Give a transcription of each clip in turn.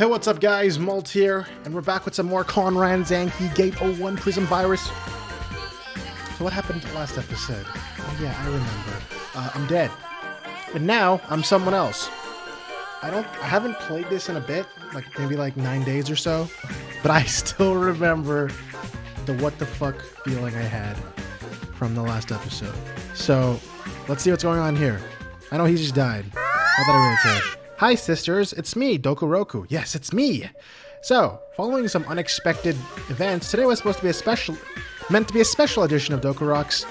Hey, what's up guys, Malt here, and we're back with some more Konran, Zanki, GATE01 Prism virus. So what happened last episode? Oh yeah, I remember. I'm dead. And now, I'm someone else. I haven't played this in a bit, maybe 9 days or so, but I still remember the what the fuck feeling I had from the last episode. So, let's see what's going on here. I know he just died. Not that I really cared. Hi sisters, it's me, Dokuroku. Yes, it's me! So, following some unexpected events, today was supposed to be meant to be a special edition of Dokurock's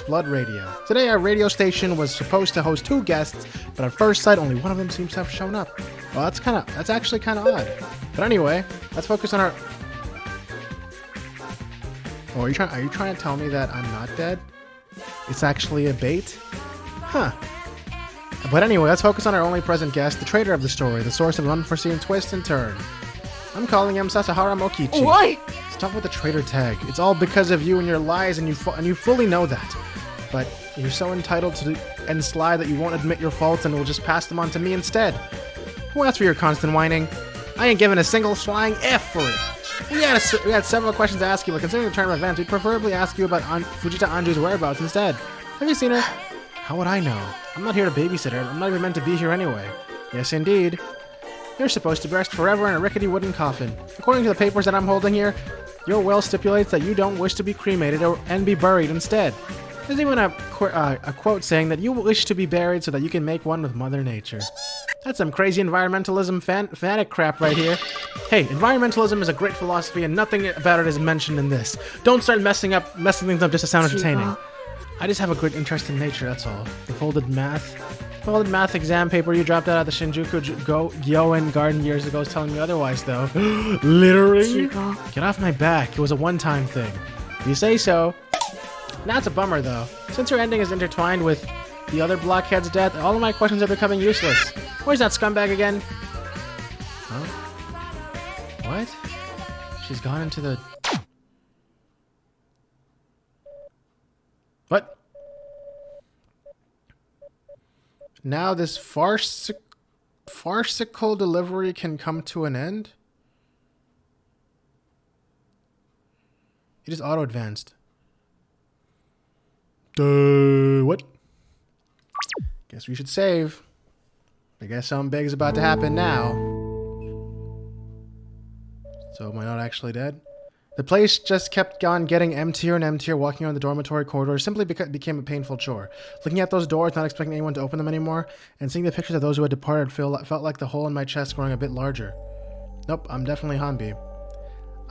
Blood Radio. Today our radio station was supposed to host 2 guests, but at first sight only one of them seems to have shown up. Well, that's actually kinda odd. But anyway, let's focus on our... Oh, are you trying to tell me that I'm not dead? It's actually a bait? Huh. But anyway, let's focus on our only present guest, the traitor of the story, the source of an unforeseen twist and turn. I'm calling him Sasahara Mokichi. What? Stop with the traitor tag. It's all because of you and your lies, and you fully know that. But you're so entitled to and sly that you won't admit your faults and will just pass them on to me instead. Who asked for your constant whining? I ain't giving a single flying F for it. We had several questions to ask you, but considering the turn of events, we'd preferably ask you about Fujita Anju's whereabouts instead. Have you seen her? How would I know? I'm not here to babysit her. I'm not even meant to be here anyway. Yes, indeed. You're supposed to rest forever in a rickety wooden coffin. According to the papers that I'm holding here, your will stipulates that you don't wish to be cremated and be buried instead. There's even a quote saying that you wish to be buried so that you can make one with Mother Nature. That's some crazy environmentalism fanatic crap right here. Hey, environmentalism is a great philosophy and nothing about it is mentioned in this. Don't start messing things up just to sound entertaining. I just have a great interest in nature, that's all. The folded math exam paper you dropped out of the Shinjuku Gyoen garden years ago is telling me otherwise, though. Littering? Get off my back. It was a one-time thing. If you say so. That's a bummer, though. Since your ending is intertwined with the other blockhead's death, all of my questions are becoming useless. Where's that scumbag again? Huh? What? She's gone into the... What? Now this farcical delivery can come to an end? It is auto-advanced. What? Guess we should save. I guess something big is about to happen now. So am I not actually dead? The place just kept on getting emptier and emptier. Walking around the dormitory corridors simply became a painful chore. Looking at those doors, not expecting anyone to open them anymore, and seeing the pictures of those who had departed felt like the hole in my chest growing a bit larger. Nope, I'm definitely Hanbi.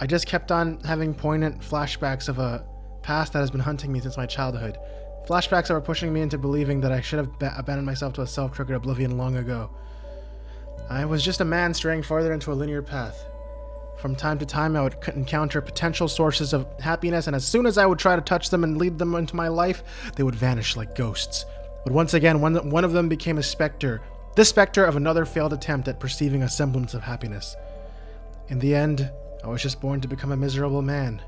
I just kept on having poignant flashbacks of a past that has been hunting me since my childhood. Flashbacks that were pushing me into believing that I should have abandoned myself to a self-triggered oblivion long ago. I was just a man straying farther into a linear path. From time to time, I would encounter potential sources of happiness, and as soon as I would try to touch them and lead them into my life, they would vanish like ghosts. But once again, one of them became a specter. The specter of another failed attempt at perceiving a semblance of happiness. In the end, I was just born to become a miserable man.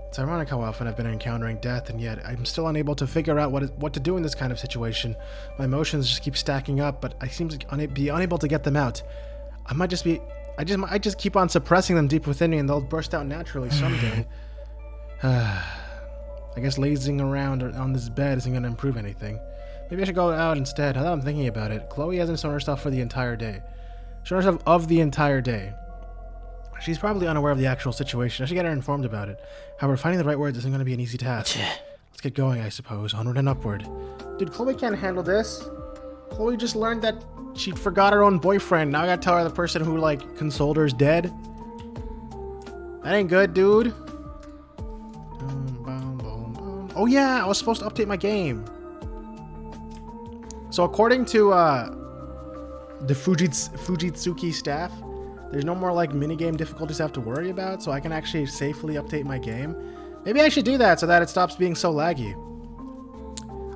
It's ironic how often I've been encountering death, and yet I'm still unable to figure out what to do in this kind of situation. My emotions just keep stacking up, but I seem to be unable to get them out. I just keep on suppressing them deep within me, and they'll burst out naturally someday. I guess lazing around on this bed isn't going to improve anything. Maybe I should go out instead. Now that I'm thinking about it, Chloe hasn't shown herself for the entire day. Shown herself of the entire day. She's probably unaware of the actual situation. I should get her informed about it. However, finding the right words isn't going to be an easy task. Let's get going, I suppose. Onward and upward. Dude, Chloe can't handle this. Chloe just learned that she forgot her own boyfriend. Now I gotta tell her the person who, consoled her is dead. That ain't good, dude. Oh yeah, I was supposed to update my game. So according to the Fujitsuki staff, there's no more minigame difficulties I have to worry about, so I can actually safely update my game. Maybe I should do that so that it stops being so laggy.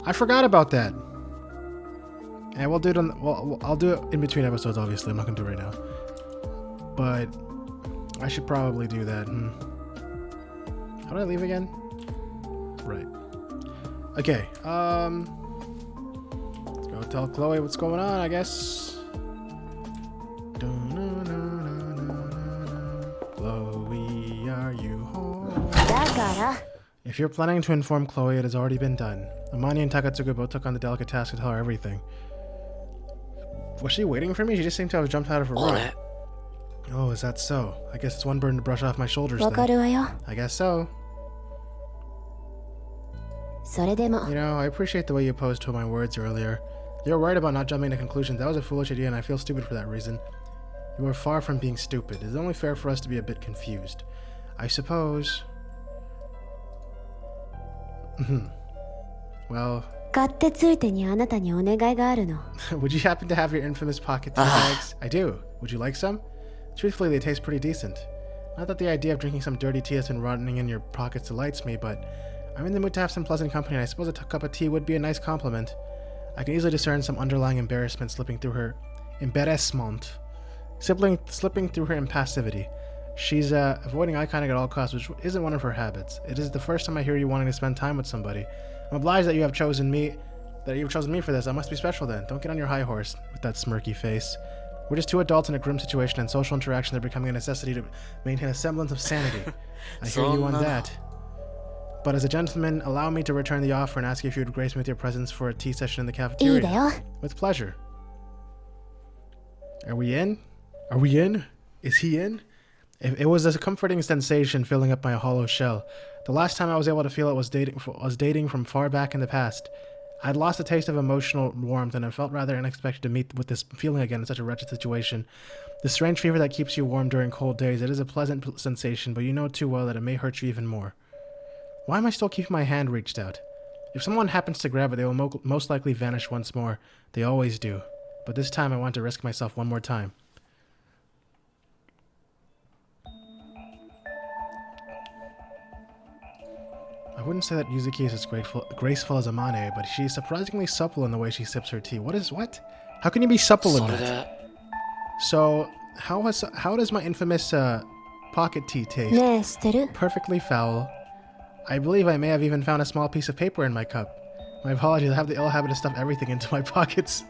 I forgot about that. And we'll do it I'll do it in between episodes, obviously. I'm not gonna do it right now. But I should probably do that. How do I leave again? Right. Okay, let's tell Chloe what's going on, I guess. Chloe, are you home? If you're planning to inform Chloe, it has already been done. Amani and Takatsugu both took on the delicate task to tell her everything. Was she waiting for me? She just seemed to have jumped out of her room. Oh, is that so? I guess it's one burden to brush off my shoulders then. I guess so. You know, I appreciate the way you opposed to my words earlier. You're right about not jumping to conclusions. That was a foolish idea and I feel stupid for that reason. You are far from being stupid. It's only fair for us to be a bit confused. I suppose... Well... Would you happen to have your infamous pocket tea bags? I do. Would you like some? Truthfully, they taste pretty decent. Not that the idea of drinking some dirty tea has been rotting in your pockets delights me, but I'm in the mood to have some pleasant company, and I suppose a cup of tea would be a nice compliment. I can easily discern some underlying embarrassment slipping through her slipping through her impassivity. She's avoiding eye contact at all costs, which isn't one of her habits. It is the first time I hear you wanting to spend time with somebody. I'm obliged that you've chosen me for this. I must be special then. Don't get on your high horse with that smirky face. We're just two adults in a grim situation, and social interaction, they're becoming a necessity to maintain a semblance of sanity. I hear you on that. But as a gentleman, allow me to return the offer and ask you if you would grace me with your presence for a tea session in the cafeteria. With pleasure. Are we in? Are we in? Is he in? It was a comforting sensation filling up my hollow shell. The last time I was able to feel it was dating from far back in the past. I'd lost a taste of emotional warmth, and I felt rather unexpected to meet with this feeling again in such a wretched situation. The strange fever that keeps you warm during cold days, it is a pleasant sensation, but you know too well that it may hurt you even more. Why am I still keeping my hand reached out? If someone happens to grab it, they will most likely vanish once more. They always do. But this time I want to risk myself one more time. I wouldn't say that Yuzuki is as graceful as Amane, but she's surprisingly supple in the way she sips her tea. What? How can you be supple in that? So, how does my infamous pocket tea taste? Perfectly foul. I believe I may have even found a small piece of paper in my cup. My apologies, I have the ill habit to stuff everything into my pockets.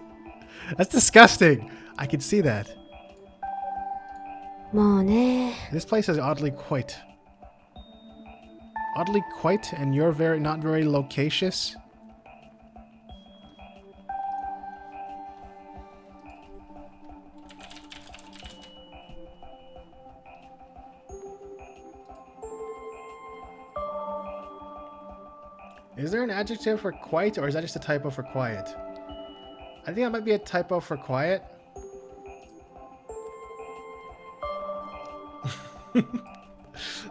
That's disgusting! I can see that. This place is oddly quite, and you're not very loquacious. Is there an adjective for quite, or is that just a typo for quiet? I think that might be a typo for quiet.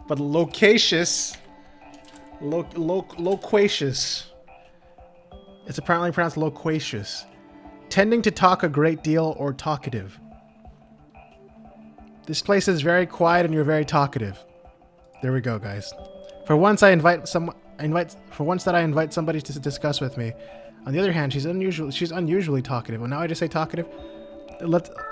But loquacious. Loquacious. It's apparently pronounced loquacious. Tending to talk a great deal or talkative. This place is very quiet and you're very talkative. There we go, guys. For once I invite somebody to discuss with me. On the other hand, she's unusually talkative. Well, now I just say talkative.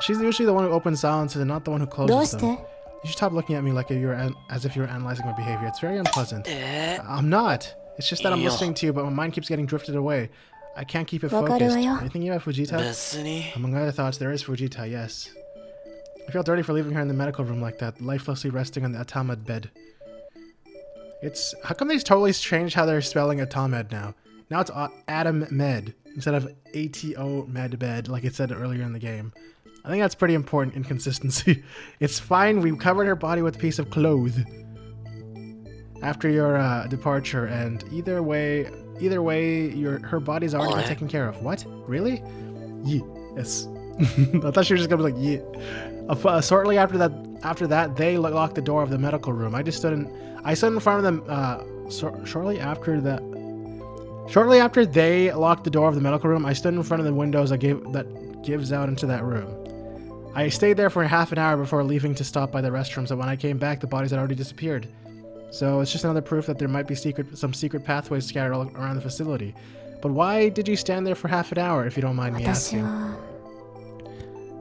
She's usually the one who opens silences and not the one who closes them. You should stop looking at me like as if you were analyzing my behavior. It's very unpleasant. I'm not. It's just that I'm listening to you, but my mind keeps getting drifted away. I can't keep it focused. Are you thinking about Fujita? Among other thoughts, there is Fujita, yes. I feel dirty for leaving her in the medical room like that, lifelessly resting on the Atamed bed. How come they totally changed how they're spelling Atamed now? Now it's Adam Med instead of ATO Med Bed like it said earlier in the game. I think that's pretty important inconsistency. It's fine, we covered her body with a piece of cloth after your departure, and either way, her body's already been taken care of. What? Really? Yes. I thought she was just gonna be like, yeah. Shortly after that, they locked the door of the medical room. I stood in front of them. Shortly after they locked the door of the medical room, I stood in front of the windows that gives out into that room. I stayed there for half an hour before leaving to stop by the restrooms, and when I came back, the bodies had already disappeared. So it's just another proof that there might be some secret pathways scattered all around the facility. But why did you stand there for half an hour, if you don't mind me asking?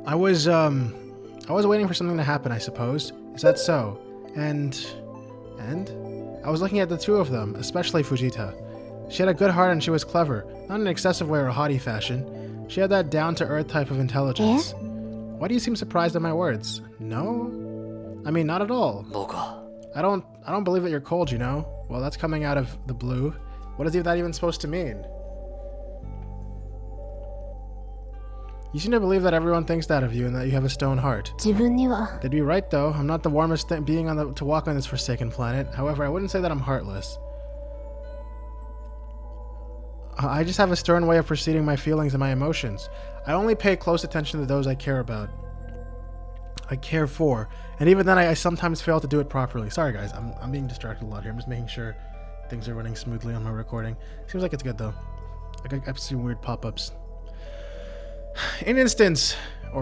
I was waiting for something to happen, I suppose. Is that so? And? I was looking at the two of them, especially Fujita. She had a good heart and she was clever, not in an excessive way or a haughty fashion. She had that down-to-earth type of intelligence. Why do you seem surprised at my words? No? I mean, not at all. I don't believe that you're cold, you know? Well, that's coming out of the blue. What is that even supposed to mean? You seem to believe that everyone thinks that of you and that you have a stone heart. They'd be right, though. I'm not the warmest being to walk on this forsaken planet. However, I wouldn't say that I'm heartless. I just have a stern way of perceiving my feelings and my emotions. I only pay close attention to those I care about. I care for. And even then, I sometimes fail to do it properly. Sorry, guys. I'm being distracted a lot here. I'm just making sure things are running smoothly on my recording. Seems like it's good, though. I've seen weird pop-ups.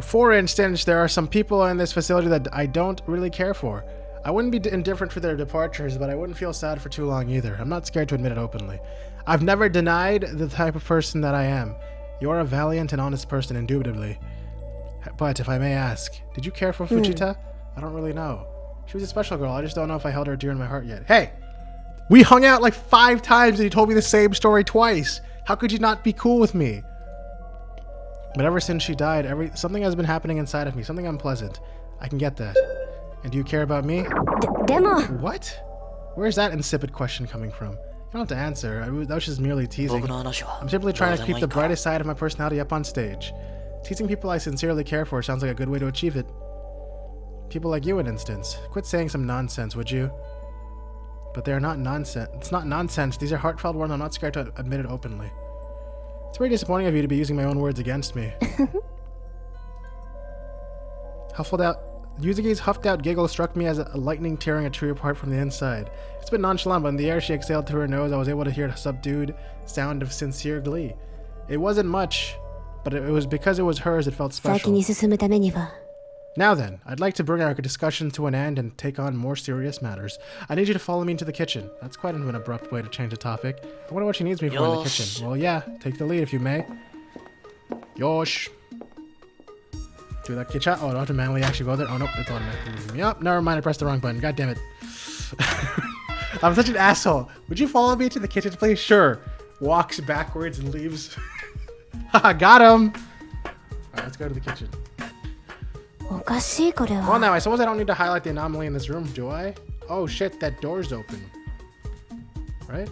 For instance, there are some people in this facility that I don't really care for. I wouldn't be indifferent for their departures, but I wouldn't feel sad for too long either. I'm not scared to admit it openly. I've never denied the type of person that I am. You're a valiant and honest person, indubitably. But if I may ask, did you care for Fujita? I don't really know. She was a special girl. I just don't know if I held her dear in my heart yet. Hey! We hung out like 5 times and you told me the same story twice. How could you not be cool with me? But ever since she died, something has been happening inside of me, something unpleasant. I can get that. And do you care about me? Demo. What? Where's that insipid question coming from? You don't have to answer. That was just merely teasing. I'm simply trying to keep the brightest side of my personality up on stage. Teasing people I sincerely care for sounds like a good way to achieve it. People like you, in instance. Quit saying some nonsense, would you? But they are not nonsense. It's not nonsense. These are heartfelt words. I'm not scared to admit it openly. It's very disappointing of you to be using my own words against me. Yuzuki's huffed-out giggle struck me as a lightning tearing a tree apart from the inside. It's been nonchalant, but in the air she exhaled through her nose, I was able to hear a subdued sound of sincere glee. It wasn't much, but it was because it was hers it felt special. Now then, I'd like to bring our discussion to an end and take on more serious matters. I need you to follow me into the kitchen. That's quite an abrupt way to change the topic. I wonder what she needs me for in the kitchen. Well, yeah, take the lead if you may. Yosh. Do that kitchen. Oh, I don't have to manually actually go there. Oh, nope, it's automatically moving me up. Never mind, I pressed the wrong button. God damn it. I'm such an asshole. Would you follow me to the kitchen, please? Sure. Walks backwards and leaves. Haha, got him. Alright, let's go to the kitchen. Well, now, I suppose I don't need to highlight the anomaly in this room, do I? Oh, shit, that door's open. Right?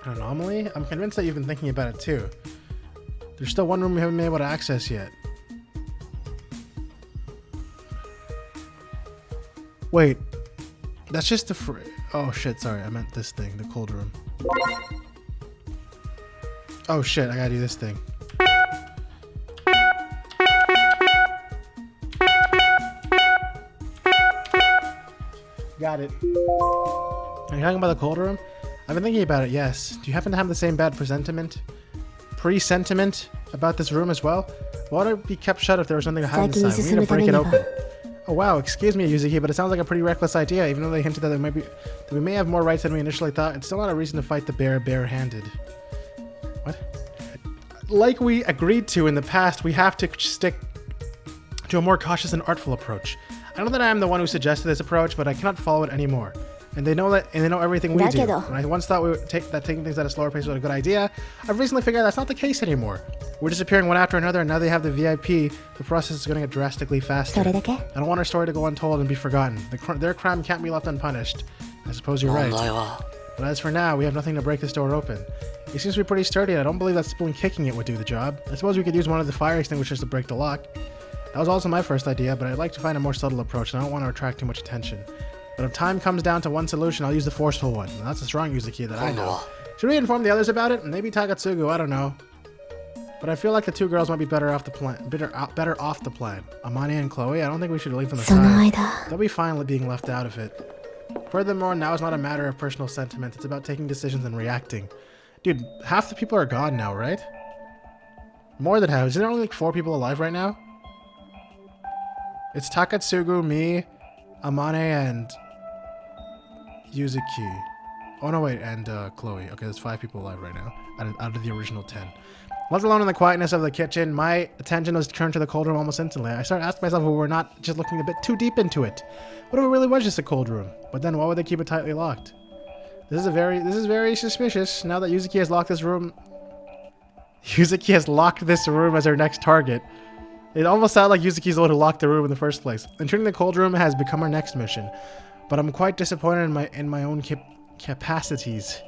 An anomaly? I'm convinced that you've been thinking about it, too. There's still one room we haven't been able to access yet. Wait. That's just the oh, shit, sorry. I meant this thing, the cold room. Oh, shit, I gotta do this thing. Got it. Are you talking about the cold room? I've been thinking about it, yes. Do you happen to have the same bad presentiment about this room as well? Why would it be kept shut if there was something to hide inside? We need to break it open. Oh wow, excuse me, Yuzuki, but it sounds like a pretty reckless idea. Even though they hinted that we may have more rights than we initially thought, it's still not a reason to fight the bear bare-handed. What? Like we agreed to in the past, we have to stick to a more cautious and artful approach. I know that I am the one who suggested this approach, but I cannot follow it anymore. And they know everything we do. And I once thought taking things at a slower pace was a good idea. I've recently figured out that's not the case anymore. We're disappearing one after another, and now they have the VIP. The process is going to get drastically faster. I don't want our story to go untold and be forgotten. Their crime can't be left unpunished. I suppose you're right. But as for now, we have nothing to break this door open. It seems to be pretty sturdy, and I don't believe that simply kicking it would do the job. I suppose we could use one of the fire extinguishers to break the lock. That was also my first idea, but I'd like to find a more subtle approach, and I don't want to attract too much attention. But if time comes down to one solution, I'll use the forceful one. And that's a strong Yuzuki that I know. Should we inform the others about it? Maybe Takatsugu, I don't know. But I feel like the two girls might be better off the plan. Amane and Chloe, I don't think we should leave them aside. They'll be fine being left out of it. Furthermore, now is not a matter of personal sentiment. It's about taking decisions and reacting. Dude, half the people are gone now, right? More than half. Isn't there only like 4 people alive right now? It's Takatsugu, me, Amane, and Yuzuki. Oh no, wait, and Chloe. Okay, there's 5 people alive right now, out of the original 10. Left alone in the quietness of the kitchen, my attention was turned to the cold room almost instantly. I started asking myself if we were not just looking a bit too deep into it. What if it really was just a cold room? But then why would they keep it tightly locked? This is very suspicious. Now that Yuzuki has locked this room Yuzuki has locked this room as her next target. It almost sounded like Yuzuki's the one who locked the room in the first place. Entering the cold room has become our next mission, but I'm quite disappointed in my own capacities.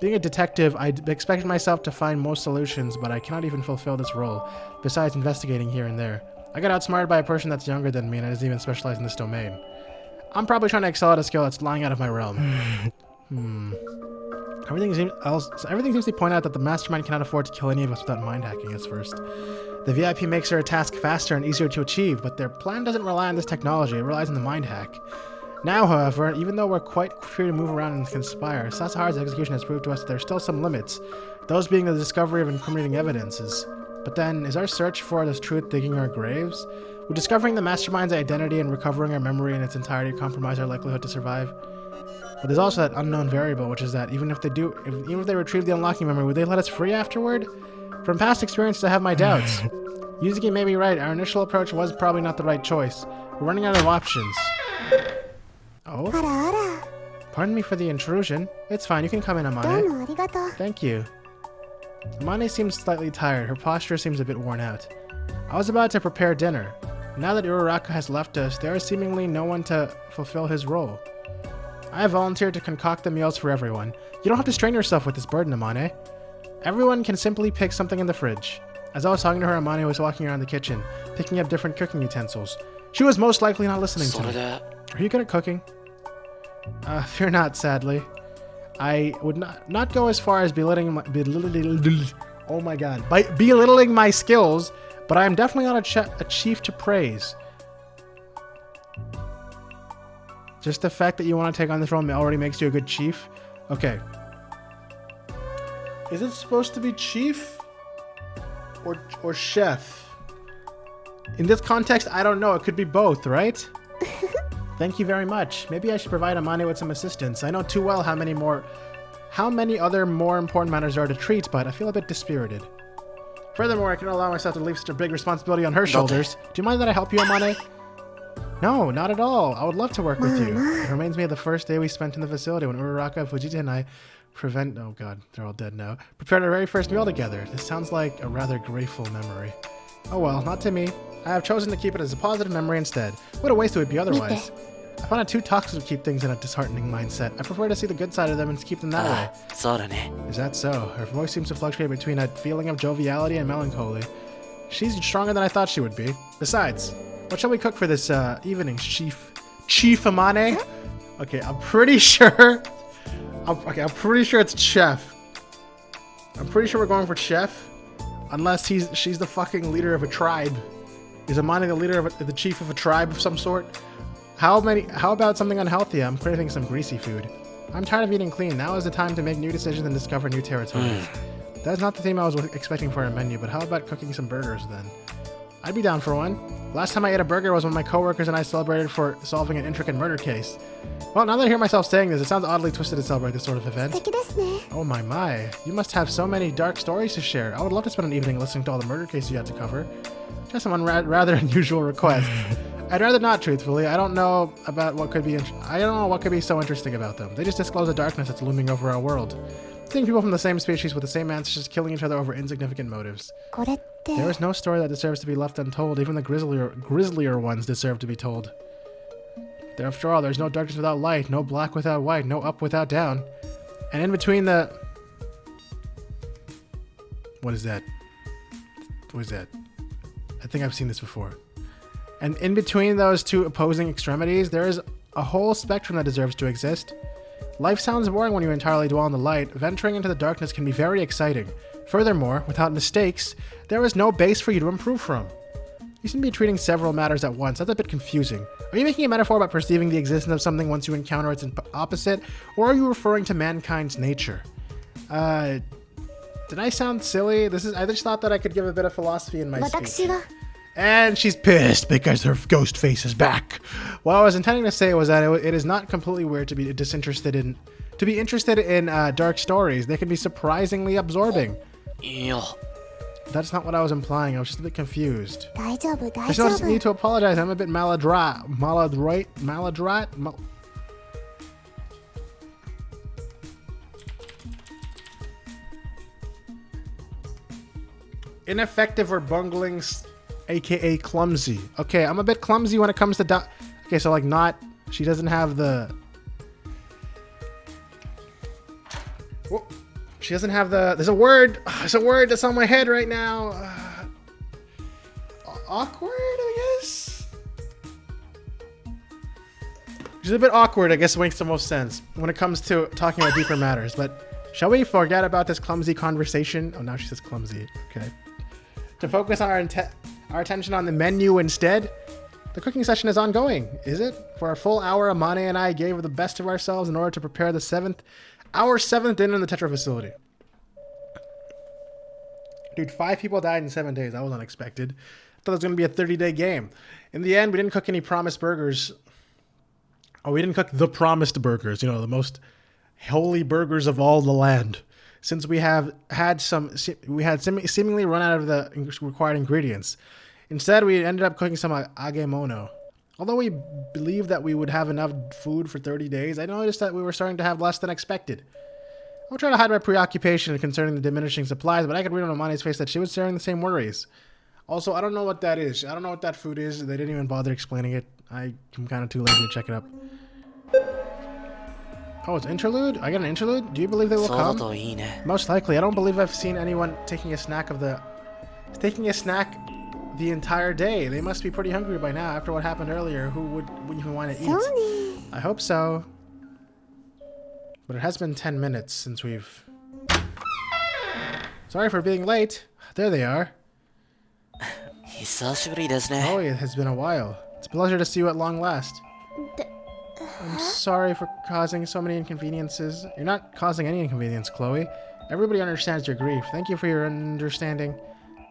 Being a detective, I expected myself to find most solutions, but I cannot even fulfill this role, besides investigating here and there. I got outsmarted by a person that's younger than me and doesn't even specialize in this domain. I'm probably trying to excel at a skill that's lying out of my realm. Everything seems to point out that the mastermind cannot afford to kill any of us without mind hacking us first. The VIP makes their task faster and easier to achieve, but their plan doesn't rely on this technology, it relies on the mind hack. Now, however, even though we're quite free to move around and conspire, Sasaharu's execution has proved to us that there are still some limits, those being the discovery of incriminating evidences. But then, is our search for this truth digging our graves? Would discovering the mastermind's identity and recovering our memory in its entirety compromise our likelihood to survive? But there's also that unknown variable, which is that even if they retrieve the unlocking memory, would they let us free afterward? From past experience, I have my doubts. Yuzuki may be right. Our initial approach was probably not the right choice. We're running out of options. Oh? Pardon me for the intrusion. It's fine. You can come in, Amane. Thank you. Amane seems slightly tired. Her posture seems a bit worn out. I was about to prepare dinner. Now that Uraraka has left us, there is seemingly no one to fulfill his role. I have volunteered to concoct the meals for everyone. You don't have to strain yourself with this burden, Amane. Everyone can simply pick something in the fridge. As I was talking to her, Amane was walking around the kitchen, picking up different cooking utensils. She was most likely not listening to me. Are you good at cooking? Fear not, sadly. I would not go as far as belittling my skills, but I am definitely not a chief to praise. Just the fact that you want to take on this role already makes you a good chief? Okay. Is it supposed to be chief? Or chef? In this context, I don't know. It could be both, right? Thank you very much. Maybe I should provide Amane with some assistance. I know too well how many other more important matters are to treat, but I feel a bit dispirited. Furthermore, I cannot allow myself to leave such a big responsibility on her shoulders. Do you mind that I help you, Amane? No, not at all. I would love to work with you. It reminds me of the first day we spent in the facility when Uraraka, Fujita, and I oh god, they're all dead now, prepared our very first meal together. This sounds like a rather grateful memory. Oh well, not to me. I have chosen to keep it as a positive memory instead. What a waste it would be otherwise. I find it too toxic to keep things in a disheartening mindset. I prefer to see the good side of them and to keep them that way. Is that so? Her voice seems to fluctuate between a feeling of joviality and melancholy. She's stronger than I thought she would be. Besides, what shall we cook for this evening, Chief Amane? Okay, I'm pretty sure it's chef. I'm pretty sure we're going for chef, unless she's the fucking leader of a tribe. Is Amane the leader of the chief of a tribe of some sort? How about something unhealthy? I'm craving some greasy food. I'm tired of eating clean. Now is the time to make new decisions and discover new territories. That's not the theme I was expecting for our menu, but how about cooking some burgers then? I'd be down for one. Last time I ate a burger was when my coworkers and I celebrated for solving an intricate murder case. Well, now that I hear myself saying this, it sounds oddly twisted to celebrate this sort of event. Oh my. You must have so many dark stories to share. I would love to spend an evening listening to all the murder cases you had to cover. Just some rather unusual requests. I'd rather not, truthfully. I don't know what could be so interesting about them. They just disclose a darkness that's looming over our world. Seeing people from the same species with the same ancestors killing each other over insignificant motives. There is no story that deserves to be left untold. Even the grislier ones deserve to be told. After all, there's no darkness without light, no black without white, no up without down. And in between the... What is that? I think I've seen this before. And in between those two opposing extremities, there is a whole spectrum that deserves to exist. Life sounds boring when you entirely dwell on the light. Venturing into the darkness can be very exciting. Furthermore, without mistakes, there is no base for you to improve from. You seem to be treating several matters at once. That's a bit confusing. Are you making a metaphor about perceiving the existence of something once you encounter its opposite? Or are you referring to mankind's nature? Did I sound silly? I just thought that I could give a bit of philosophy in my speech. And she's pissed because her ghost face is back. What I was intending to say was that it is not completely weird to be interested in dark stories. They can be surprisingly absorbing. That's not what I was implying. I was just a bit confused. There's no need to apologize. I'm a bit maladroit. Ineffective or bungling, aka clumsy. Okay, I'm a bit clumsy when it comes to okay, so like not, she doesn't have the, whoa, she doesn't have the, there's a word that's on my head right now. Awkward, I guess? She's a bit awkward, I guess makes the most sense when it comes to talking about deeper matters, but shall we forget about this clumsy conversation? Oh, now she says clumsy, okay. To focus our attention on the menu instead. The cooking session is ongoing, is it? For a full hour, Amane and I gave the best of ourselves in order to prepare our seventh dinner in the Tetra facility. Dude, 5 people died in 7 days. That was unexpected. I thought it was going to be a 30-day game. In the end, we didn't cook any promised burgers. Oh, we didn't cook the promised burgers. You know, the most holy burgers of all the land. Since we had seemingly run out of the required ingredients. Instead, we ended up cooking some agemono. Although we believed that we would have enough food for 30 days, I noticed that we were starting to have less than expected. I'll try to hide my preoccupation concerning the diminishing supplies, but I could read on Amane's face that she was sharing the same worries. Also, I don't know what that is. I don't know what that food is. They didn't even bother explaining it. I'm kind of too lazy to check it up. Oh, it's interlude? I got an interlude? Do you believe they will come? Most likely. I don't believe I've seen anyone taking a snack the entire day. They must be pretty hungry by now after what happened earlier. Who would even want to eat? I hope so. But it has been 10 minutes since we've... Sorry for being late. There they are. Oh, it has been a while. It's a pleasure to see you at long last. I'm sorry for causing so many inconveniences. You're not causing any inconvenience, Chloe. Everybody understands your grief. Thank you for your understanding.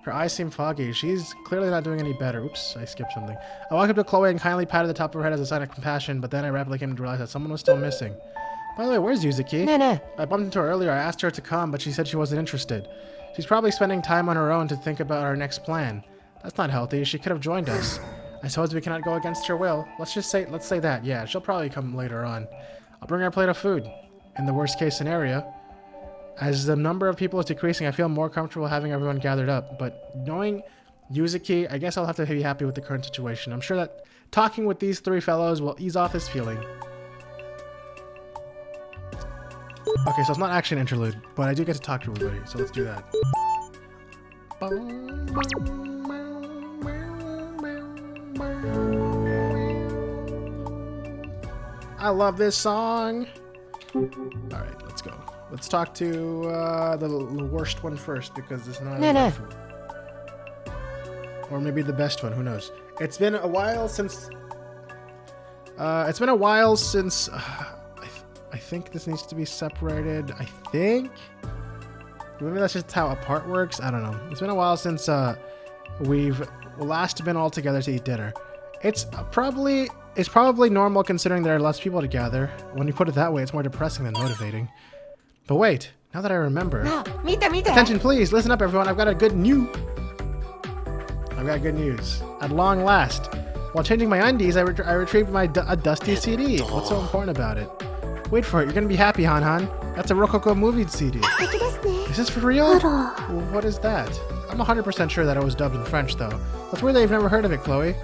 Her eyes seem foggy. She's clearly not doing any better. Oops, I skipped something. I walked up to Chloe and kindly patted the top of her head as a sign of compassion, but then I rapidly came to realize that someone was still missing. By the way, where's Yuzuki? I bumped into her earlier. I asked her to come, but she said she wasn't interested. She's probably spending time on her own to think about our next plan. That's not healthy. She could have joined us. I suppose we cannot go against her will. Let's say that. Yeah, she'll probably come later on. I'll bring her a plate of food. In the worst case scenario, as the number of people is decreasing, I feel more comfortable having everyone gathered up. But knowing Yuzuki, I guess I'll have to be happy with the current situation. I'm sure that talking with these 3 fellows will ease off his feeling. Okay, so it's not actually an interlude, but I do get to talk to everybody, so let's do that. I love this song. Alright, let's go. Let's talk to the worst one first, because it's not enough. Or maybe the best one, who knows. It's been a while since... I think this needs to be separated. I think? Maybe that's just how a part works? I don't know. It's been a while since we've last been all together to eat dinner. It's probably normal considering there are less people to gather. When you put it that way, it's more depressing than motivating. But wait, now that I remember... Attention please, listen up everyone, I've got good news. At long last. While changing my undies, I retrieved a dusty CD. What's so important about it? Wait for it, you're gonna be happy, Han. That's a Rococo movie CD. Is this for real? What is that? I'm 100% sure that it was dubbed in French, though. That's weird that you've never heard of it, Chloe.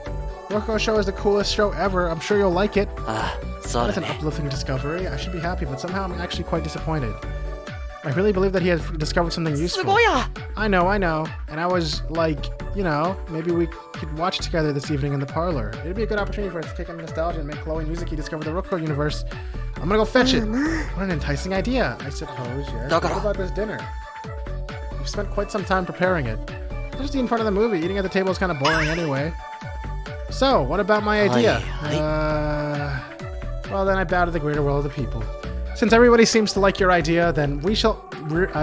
Rococo show is the coolest show ever. I'm sure you'll like it. That's an uplifting discovery. I should be happy, but somehow I'm actually quite disappointed. I really believe that he has discovered something useful. I know. And I was like, you know, maybe we could watch together this evening in the parlor. It'd be a good opportunity for us to take on nostalgia and make Chloe and Yuzuki discover the Rococo universe. I'm gonna go fetch it. What an enticing idea, I suppose, yes. What about this dinner? We've spent quite some time preparing it. Just eat in front of the movie. Eating at the table is kind of boring anyway. So, what about my idea? Well, then I bow to the greater will of the people. Since everybody seems to like your idea, then we shall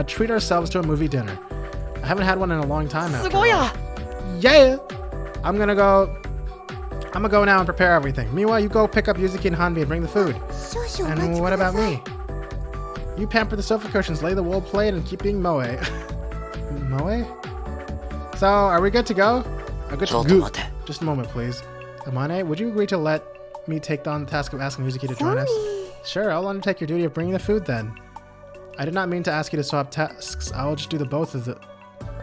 treat ourselves to a movie dinner. I haven't had one in a long time after all. Yeah! I'm gonna go now and prepare everything. Meanwhile, you go pick up Yuzuki and Hanbi and bring the food. And what about me? You pamper the sofa cushions, lay the wool plate, and keep being moe. Moe? So, are we good to go? Good to go. Just a moment, please. Amane, would you agree to let me take on the task of asking Yuzuki to join us? Sure, I'll undertake your duty of bringing the food then. I did not mean to ask you to swap tasks. I'll just do the both of the...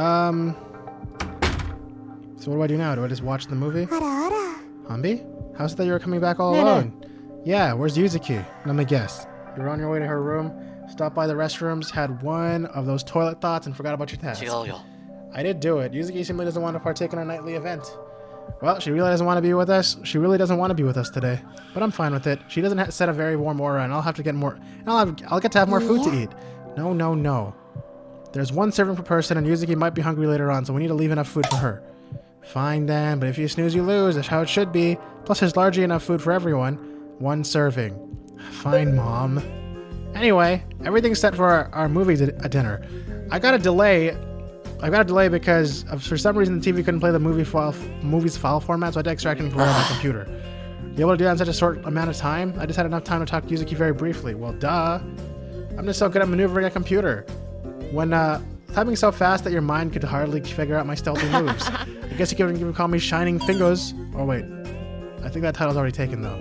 So what do I do now? Do I just watch the movie? Hanbi? How's it that you were coming back all alone? Yeah, where's Yuzuki? Let me guess. You were on your way to her room, stopped by the restrooms, had one of those toilet thoughts, and forgot about your task. I did do it. Yuzuki simply doesn't want to partake in our nightly event. Well, she really doesn't want to be with us. She really doesn't want to be with us today. But I'm fine with it. She doesn't set a very warm aura, and I'll have to get more. And I'll get to have more food to eat. No. There's one serving per person, and Yuzuki might be hungry later on, so we need to leave enough food for her. Fine then, but if you snooze, you lose. That's how it should be. Plus, there's largely enough food for everyone. One serving. Fine, Mom. Anyway, everything's set for our movie dinner. I got a delay because for some reason the TV couldn't play the movie's file format, so I had to extract it from my computer. You able to do that in such a short amount of time? I just had enough time to talk to Yuzuki very briefly. Well, duh. I'm just so good at maneuvering a computer. When typing so fast that your mind could hardly figure out my stealthy moves. I guess you could even call me Shining Fingers. Oh wait, I think that title's already taken though.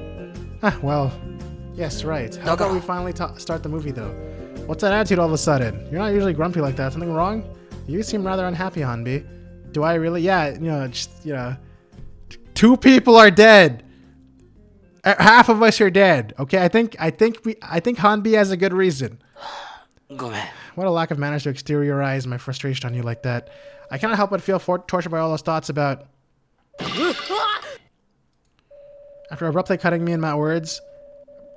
Well, yes, right. How about we finally start the movie though? What's that attitude all of a sudden? You're not usually grumpy like that. Something wrong? You seem rather unhappy, Hanbi. Do I really? Yeah, two people are dead. Half of us are dead. Okay, I think Hanbi has a good reason. What a lack of manners to exteriorize my frustration on you like that. I cannot help but feel tortured by all those thoughts about... After abruptly cutting me in my words,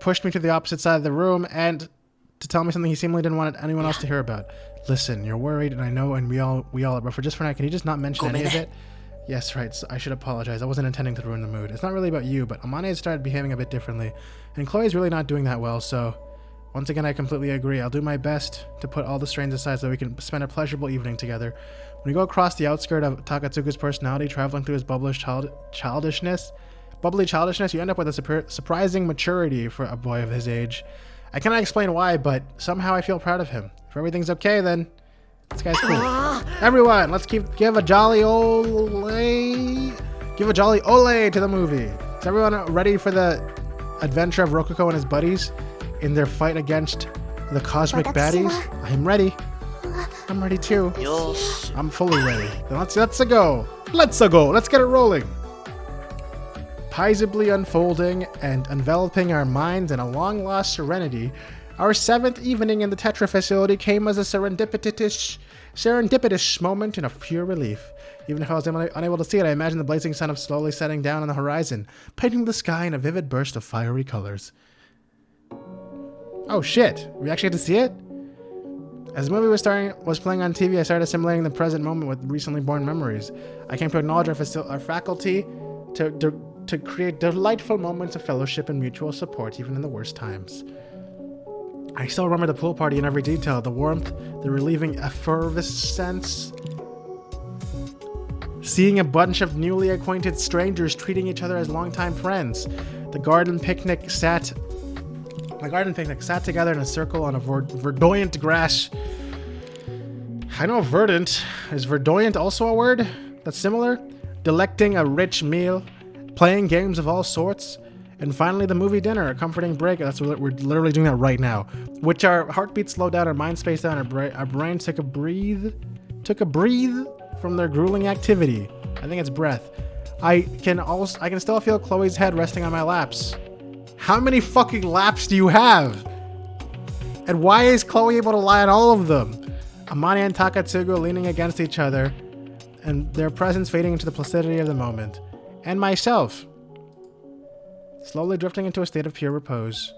pushed me to the opposite side of the room, and to tell me something he seemingly didn't want anyone else to hear about. Listen, you're worried, and I know, and we all are, but for now, can you just not mention any of it? Yes, right, so I should apologize. I wasn't intending to ruin the mood. It's not really about you, but Amane has started behaving a bit differently, and Chloe's really not doing that well, so... Once again, I completely agree. I'll do my best to put all the strains aside so we can spend a pleasurable evening together. When you go across the outskirt of Takatsuku's personality, traveling through his bubbly childishness, you end up with a surprising maturity for a boy of his age. I cannot explain why, but somehow I feel proud of him. If everything's okay, then this guy's cool. Everyone, let's give a jolly ole to the movie. Is everyone ready for the adventure of Rokuko and his buddies? In their fight against the cosmic baddies? I'm ready. I'm ready too. I'm fully ready. Then let's go. Let's get it rolling. Peaceably unfolding and enveloping our minds in a long-lost serenity, our 7th evening in the Tetra facility came as a serendipitous moment in a pure relief. Even if I was unable to see it, I imagined the blazing sun of slowly setting down on the horizon, painting the sky in a vivid burst of fiery colors. Oh shit, we actually had to see it? As the movie was playing on TV, I started assimilating the present moment with recently born memories. I came to acknowledge our faculty to create delightful moments of fellowship and mutual support, even in the worst times. I still remember the pool party in every detail, the warmth, the relieving effervescence, seeing a bunch of newly acquainted strangers treating each other as longtime friends. The garden picnic sat together in a circle on a verdoyant grass. I know verdant. Is verdoyant also a word that's similar? Delecting a rich meal, playing games of all sorts, and finally the movie dinner, a comforting break. We're literally doing that right now. Which our heartbeats slowed down, our mind spaced down, our brains took a breathe from their grueling activity. I think it's breath. I can still feel Chloe's head resting on my laps. How many fucking laps do you have? And why is Chloe able to lie on all of them? Amane and Takatsugu leaning against each other, and their presence fading into the placidity of the moment. And myself, slowly drifting into a state of pure repose.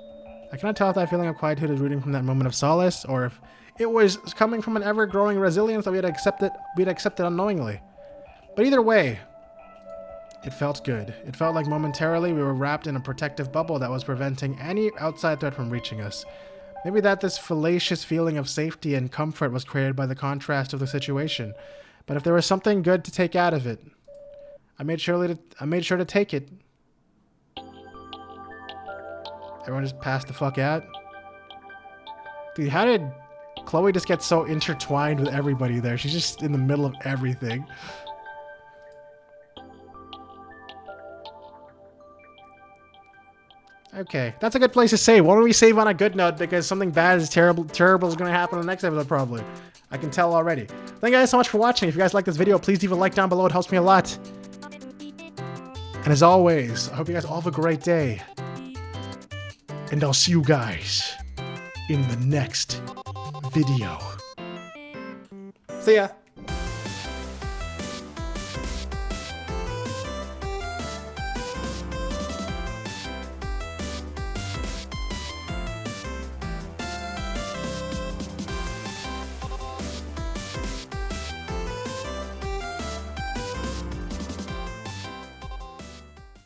I cannot tell if that feeling of quietude is rooting from that moment of solace, or if it was coming from an ever-growing resilience that we had accepted unknowingly. But either way, it felt good. It felt like momentarily we were wrapped in a protective bubble that was preventing any outside threat from reaching us. Maybe this fallacious feeling of safety and comfort was created by the contrast of the situation. But if there was something good to take out of it, I made sure to take it. Everyone just passed the fuck out. Dude, how did Chloe just get so intertwined with everybody there? She's just in the middle of everything. Okay, that's a good place to save. Why don't we save on a good note, because something bad is terrible is going to happen in the next episode, probably. I can tell already. Thank you guys so much for watching. If you guys like this video, please leave a like down below. It helps me a lot. And as always, I hope you guys all have a great day. And I'll see you guys in the next video. See ya.